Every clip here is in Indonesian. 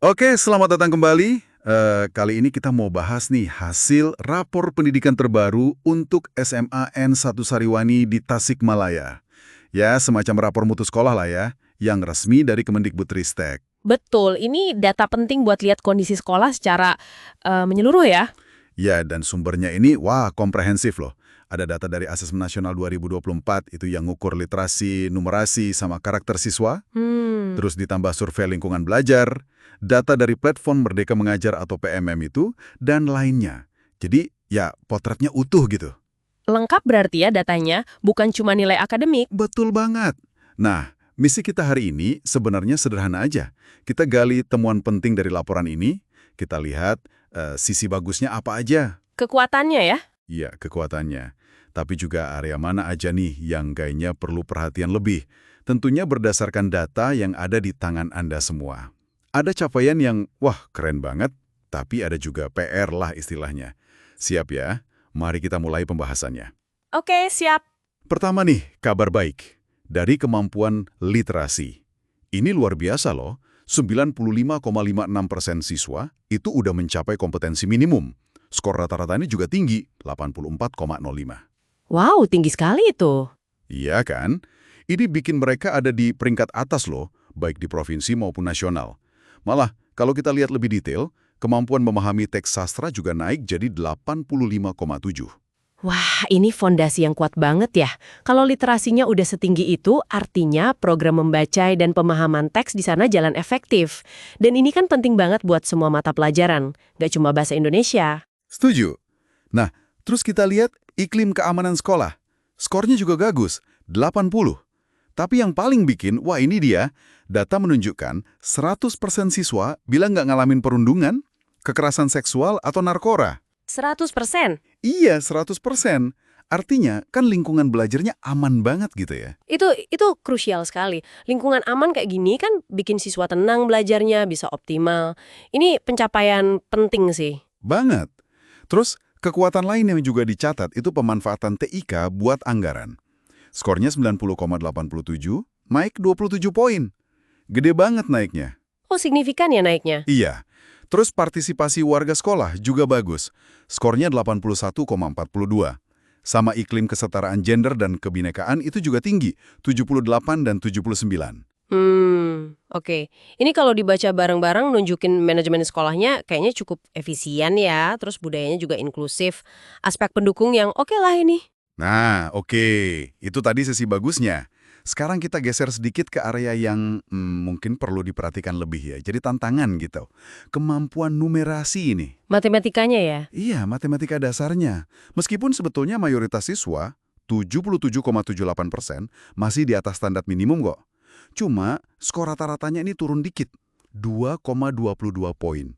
Oke, selamat datang kembali. Kali ini kita mau bahas nih hasil rapor pendidikan terbaru untuk SMA N1 Sariwani di Tasikmalaya. Ya, semacam rapor mutu sekolah lah ya, yang resmi dari Kemendikbudristek. Betul, ini data penting buat lihat kondisi sekolah secara menyeluruh ya. Ya, dan sumbernya ini, wah, komprehensif loh. Ada data dari Asesmen Nasional 2024, itu yang ngukur literasi, numerasi, sama karakter siswa. Hmm, Terus ditambah survei lingkungan belajar, data dari platform Merdeka Mengajar atau PMM itu, dan lainnya. Jadi, ya potretnya utuh gitu. lengkap berarti ya datanya, bukan cuma nilai akademik. Betul banget. Nah, misi kita hari ini sebenarnya sederhana aja. Kita gali temuan penting dari laporan ini, kita lihat sisi bagusnya apa aja. Kekuatannya ya. Iya, kekuatannya. Tapi juga area mana aja nih yang kayaknya perlu perhatian lebih. Tentunya berdasarkan data yang ada di tangan Anda semua. Ada capaian yang, wah keren banget, tapi ada juga PR lah istilahnya. Siap ya? Mari kita mulai pembahasannya. Oke, siap. Pertama nih, kabar baik. Dari kemampuan literasi. Ini luar biasa loh, 95,56% siswa itu udah mencapai kompetensi minimum. Skor rata-ratanya juga tinggi, 84,05. Wow, tinggi sekali itu. Iya kan? Ini bikin mereka ada di peringkat atas loh, baik di provinsi maupun nasional. Malah, kalau kita lihat lebih detail, kemampuan memahami teks sastra juga naik jadi 85,7. Wah, ini fondasi yang kuat banget ya. Kalau literasinya udah setinggi itu, artinya program membaca dan pemahaman teks di sana jalan efektif. Dan ini kan penting banget buat semua mata pelajaran, nggak cuma bahasa Indonesia. Setuju? Nah, terus kita lihat iklim keamanan sekolah. Skornya juga bagus, 80. Tapi yang paling bikin, wah ini dia, data menunjukkan 100% siswa bilang nggak ngalamin perundungan, kekerasan seksual, atau narkora. 100%. Iya, 100%. Artinya, kan lingkungan belajarnya aman banget gitu ya. Itu krusial sekali. Lingkungan aman kayak gini kan bikin siswa tenang belajarnya, bisa optimal. Ini pencapaian penting sih. Banget. Terus, kekuatan lain yang juga dicatat itu pemanfaatan TIK buat anggaran. Skornya 90,87, naik 27 poin. Gede banget naiknya. Oh, signifikan ya naiknya? Iya. Terus partisipasi warga sekolah juga bagus. Skornya 81,42. Sama iklim kesetaraan gender dan kebinekaan itu juga tinggi, 78 dan 79. Oke. Ini kalau dibaca bareng-bareng nunjukin manajemen sekolahnya kayaknya cukup efisien ya, terus budayanya juga inklusif. Aspek pendukung yang oke lah ini. Nah, oke. Itu tadi sisi bagusnya. Sekarang kita geser sedikit ke area yang mungkin perlu diperhatikan lebih ya. Jadi tantangan gitu. Kemampuan numerasi ini. Matematikanya ya? Iya, matematika dasarnya. Meskipun sebetulnya mayoritas siswa, 77,78%, masih di atas standar minimum kok. Cuma, skor rata-ratanya ini turun dikit. 2,22 poin.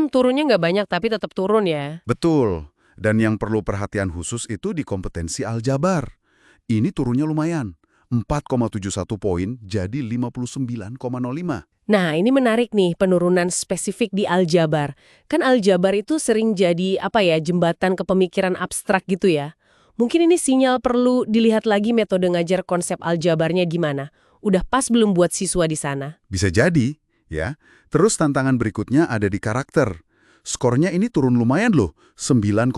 Turunnya nggak banyak tapi tetap turun ya. Betul. Dan yang perlu perhatian khusus itu di kompetensi aljabar. Ini turunnya lumayan. 4,71 poin jadi 59,05. Nah, ini menarik nih, penurunan spesifik di aljabar. Kan aljabar itu sering jadi, jembatan ke pemikiran abstrak gitu ya. Mungkin ini sinyal perlu dilihat lagi metode ngajar konsep aljabarnya gimana. Udah pas belum buat siswa di sana? Bisa jadi, ya. Terus tantangan berikutnya ada di karakter. Skornya ini turun lumayan loh, 9,01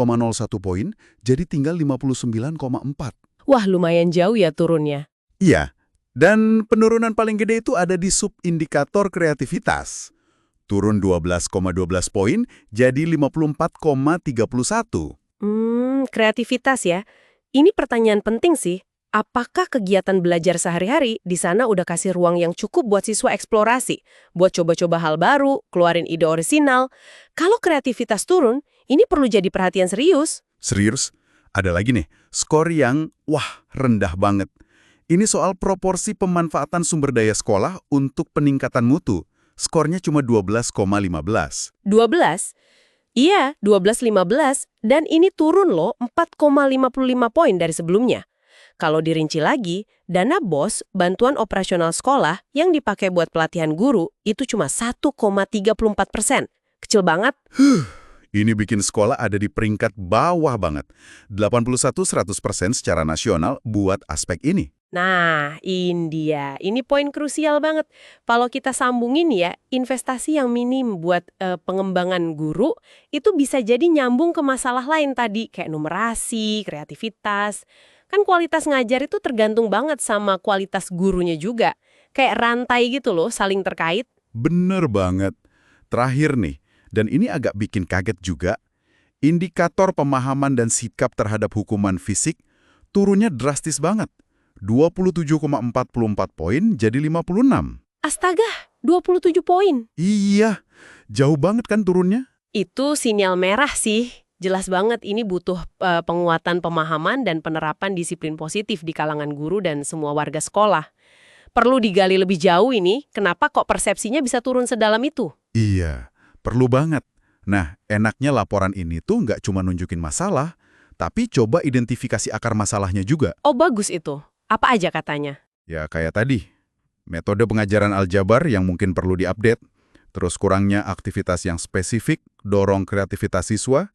poin, jadi tinggal 59,4. Wah, lumayan jauh ya turunnya. Iya, dan penurunan paling gede itu ada di subindikator kreativitas. Turun 12,12 poin, jadi 54,31. Kreativitas ya. Ini pertanyaan penting sih. Apakah kegiatan belajar sehari-hari di sana udah kasih ruang yang cukup buat siswa eksplorasi, buat coba-coba hal baru, keluarin ide orisinal? Kalau kreativitas turun, ini perlu jadi perhatian serius. Serius? Ada lagi nih, skor yang, wah, rendah banget. Ini soal proporsi pemanfaatan sumber daya sekolah untuk peningkatan mutu. Skornya cuma 12,15. 12? Iya, 12-15, dan ini turun loh 4,55 poin dari sebelumnya. Kalau dirinci lagi, dana BOS, bantuan operasional sekolah, yang dipakai buat pelatihan guru, itu cuma 1,34%. Kecil banget. Ini bikin sekolah ada di peringkat bawah banget. 81-100% secara nasional buat aspek ini. Nah, ini dia. Ini poin krusial banget. Kalau kita sambungin ya, investasi yang minim buat pengembangan guru, itu bisa jadi nyambung ke masalah lain tadi, kayak numerasi, kreativitas. Kan kualitas ngajar itu tergantung banget sama kualitas gurunya juga. Kayak rantai gitu loh, saling terkait. Bener banget. Terakhir nih, dan ini agak bikin kaget juga, indikator pemahaman dan sikap terhadap hukuman fisik turunnya drastis banget. 27,44 poin jadi 56. Astaga, 27 poin. Iya, jauh banget kan turunnya? Itu sinyal merah sih. Jelas banget ini butuh penguatan pemahaman dan penerapan disiplin positif di kalangan guru dan semua warga sekolah. Perlu digali lebih jauh ini, kenapa kok persepsinya bisa turun sedalam itu? Iya, perlu banget. Nah, enaknya laporan ini tuh nggak cuma nunjukin masalah, tapi coba identifikasi akar masalahnya juga. Oh bagus itu. Apa aja katanya? Ya kayak tadi, metode pengajaran aljabar yang mungkin perlu diupdate, terus kurangnya aktivitas yang spesifik, dorong kreativitas siswa,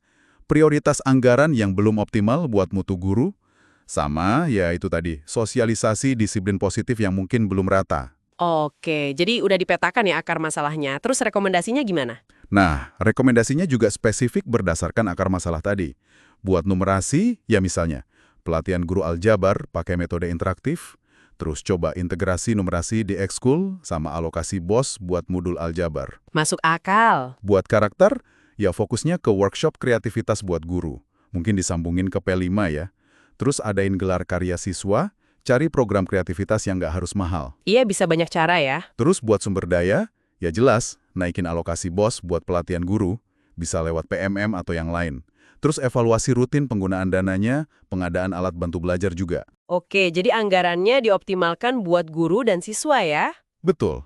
prioritas anggaran yang belum optimal buat mutu guru, sama ya itu tadi, sosialisasi disiplin positif yang mungkin belum rata. Oke, jadi udah dipetakan ya akar masalahnya. Terus rekomendasinya gimana? Nah, rekomendasinya juga spesifik berdasarkan akar masalah tadi. Buat numerasi, ya misalnya, pelatihan guru aljabar pakai metode interaktif, terus coba integrasi numerasi di ekskul sama alokasi BOS buat modul aljabar. Masuk akal. Buat karakter, ya fokusnya ke workshop kreativitas buat guru. Mungkin disambungin ke P5 ya. Terus adain gelar karya siswa, cari program kreativitas yang nggak harus mahal. Iya bisa banyak cara ya. Terus buat sumber daya, ya jelas, naikin alokasi BOS buat pelatihan guru, bisa lewat PMM atau yang lain. Terus evaluasi rutin penggunaan dananya, pengadaan alat bantu belajar juga. Oke, jadi anggarannya dioptimalkan buat guru dan siswa ya? Betul.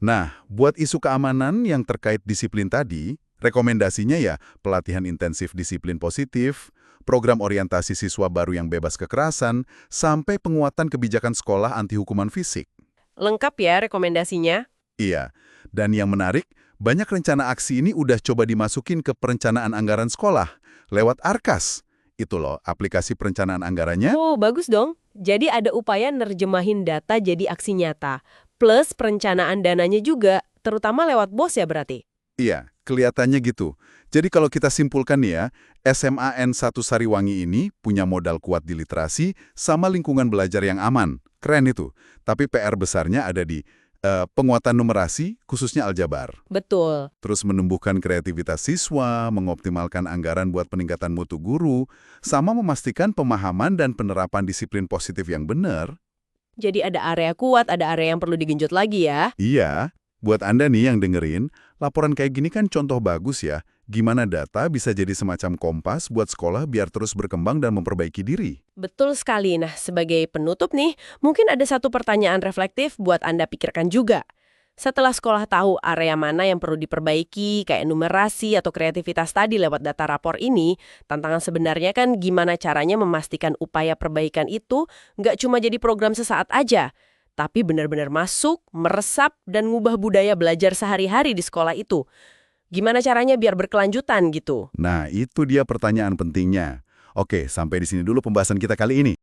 Nah, buat isu keamanan yang terkait disiplin tadi, rekomendasinya ya pelatihan intensif disiplin positif, program orientasi siswa baru yang bebas kekerasan, sampai penguatan kebijakan sekolah anti hukuman fisik. Lengkap ya rekomendasinya? Iya, dan yang menarik, banyak rencana aksi ini udah coba dimasukin ke perencanaan anggaran sekolah, lewat Arkas. Itu loh, aplikasi perencanaan anggarannya. Oh, bagus dong. Jadi ada upaya nerjemahin data jadi aksi nyata. Plus perencanaan dananya juga, terutama lewat BOS ya berarti? Iya, kelihatannya gitu. Jadi kalau kita simpulkan nih ya, SMA N1 Sariwangi ini punya modal kuat di literasi sama lingkungan belajar yang aman. Keren itu. Tapi PR besarnya ada di penguatan numerasi, khususnya aljabar. Betul. Terus menumbuhkan kreativitas siswa, mengoptimalkan anggaran buat peningkatan mutu guru, sama memastikan pemahaman dan penerapan disiplin positif yang benar. Jadi ada area kuat, ada area yang perlu digenjot lagi ya? Iya, buat Anda nih yang dengerin, laporan kayak gini kan contoh bagus ya, gimana data bisa jadi semacam kompas buat sekolah biar terus berkembang dan memperbaiki diri. Betul sekali. Nah, sebagai penutup nih, mungkin ada satu pertanyaan reflektif buat Anda pikirkan juga. Setelah sekolah tahu area mana yang perlu diperbaiki, kayak numerasi atau kreativitas tadi lewat data rapor ini, tantangan sebenarnya kan gimana caranya memastikan upaya perbaikan itu nggak cuma jadi program sesaat aja, tapi benar-benar masuk, meresap, dan ngubah budaya belajar sehari-hari di sekolah itu. Gimana caranya biar berkelanjutan gitu? Nah, itu dia pertanyaan pentingnya. Oke, sampai di sini dulu pembahasan kita kali ini.